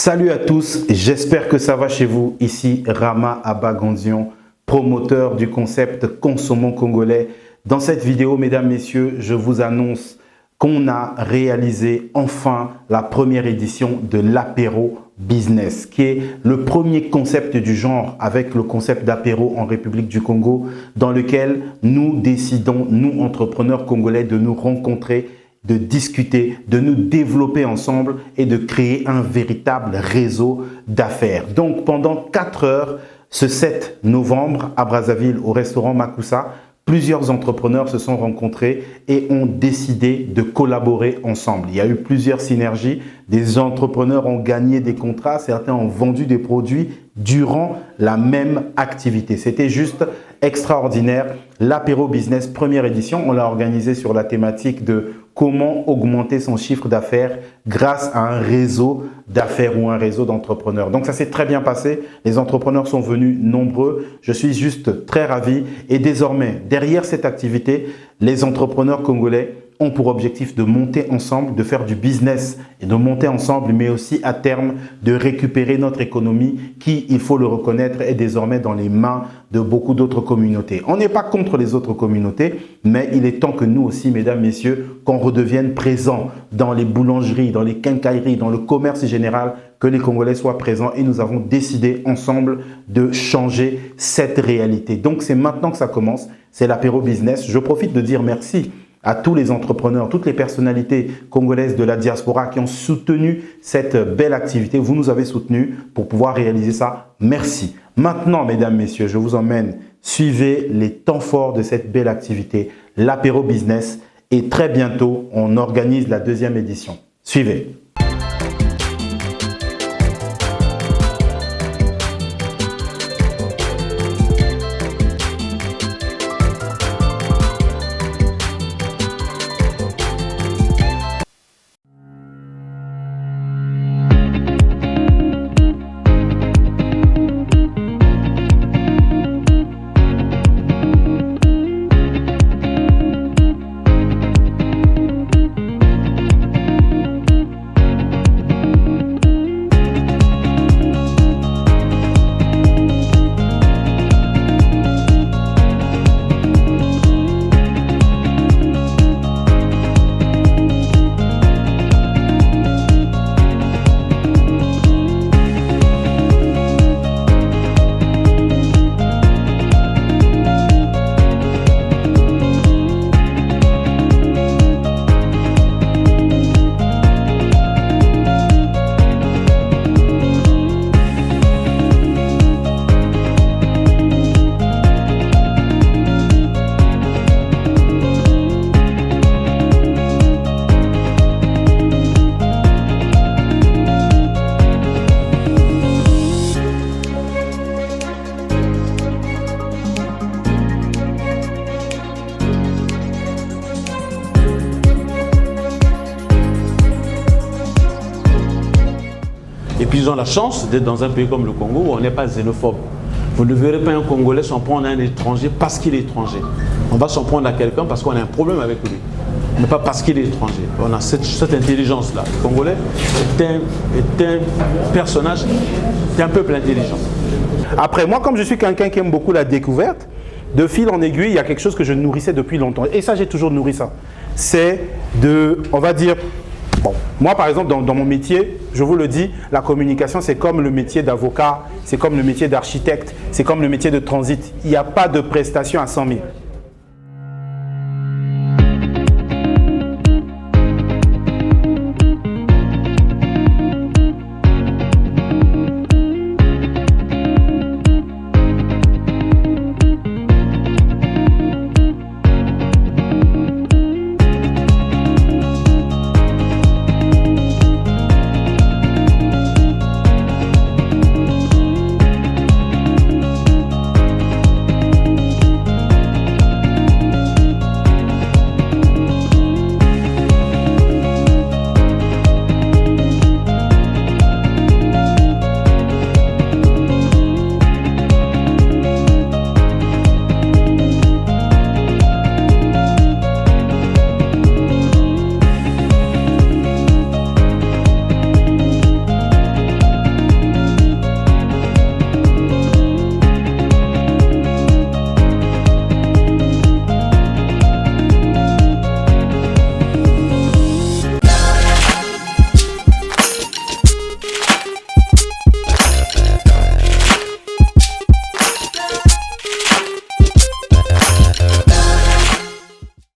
Salut à tous, j'espère que ça va chez vous. Ici Rama Abagandion, promoteur du concept Consommons Congolais. Dans cette vidéo, mesdames, messieurs, je vous annonce qu'on a réalisé enfin la première édition de l'apéro business, qui est le premier concept du genre avec le concept d'apéro en République du Congo, dans lequel nous décidons, nous entrepreneurs congolais, de nous rencontrer, de discuter, de nous développer ensemble et de créer un véritable réseau d'affaires. Donc pendant 4 heures, ce 7 novembre à Brazzaville au restaurant Makusa, plusieurs entrepreneurs se sont rencontrés et ont décidé de collaborer ensemble. Il y a eu plusieurs synergies, des entrepreneurs ont gagné des contrats, certains ont vendu des produits durant la même activité. C'était juste extraordinaire. L'apéro business première édition, on l'a organisé sur la thématique de comment augmenter son chiffre d'affaires grâce à un réseau d'affaires ou un réseau d'entrepreneurs. Donc ça s'est très bien passé, les entrepreneurs sont venus nombreux, je suis juste très ravi et désormais derrière cette activité, les entrepreneurs congolais ont pour objectif de monter ensemble, de faire du business et de monter ensemble, mais aussi à terme de récupérer notre économie qui, il faut le reconnaître, est désormais dans les mains de beaucoup d'autres communautés. On n'est pas contre les autres communautés, mais il est temps que nous aussi, mesdames, messieurs, qu'on redevienne présents dans les boulangeries, dans les quincailleries, dans le commerce général, que les Congolais soient présents et nous avons décidé ensemble de changer cette réalité. Donc c'est maintenant que ça commence, c'est l'apéro business. Je profite de dire merci à tous les entrepreneurs, toutes les personnalités congolaises de la diaspora qui ont soutenu cette belle activité. Vous nous avez soutenus pour pouvoir réaliser ça. Merci. Maintenant, mesdames, messieurs, je vous emmène. Suivez les temps forts de cette belle activité, l'apéro business. Et très bientôt, on organise la 2e édition. Suivez. Et puis ils ont la chance d'être dans un pays comme le Congo où on n'est pas xénophobe. Vous ne verrez pas un Congolais s'en prendre à un étranger parce qu'il est étranger. On va s'en prendre à quelqu'un parce qu'on a un problème avec lui, mais pas parce qu'il est étranger. On a cette intelligence-là. Le Congolais est un personnage, est un peuple intelligent. Après, moi, comme je suis quelqu'un qui aime beaucoup la découverte, de fil en aiguille, il y a quelque chose que je nourrissais depuis longtemps. Et ça, j'ai toujours nourri ça. C'est de, on va dire, bon, moi par exemple dans mon métier, je vous le dis, la communication c'est comme le métier d'avocat, c'est comme le métier d'architecte, c'est comme le métier de transit. Il n'y a pas de prestation à 100 000.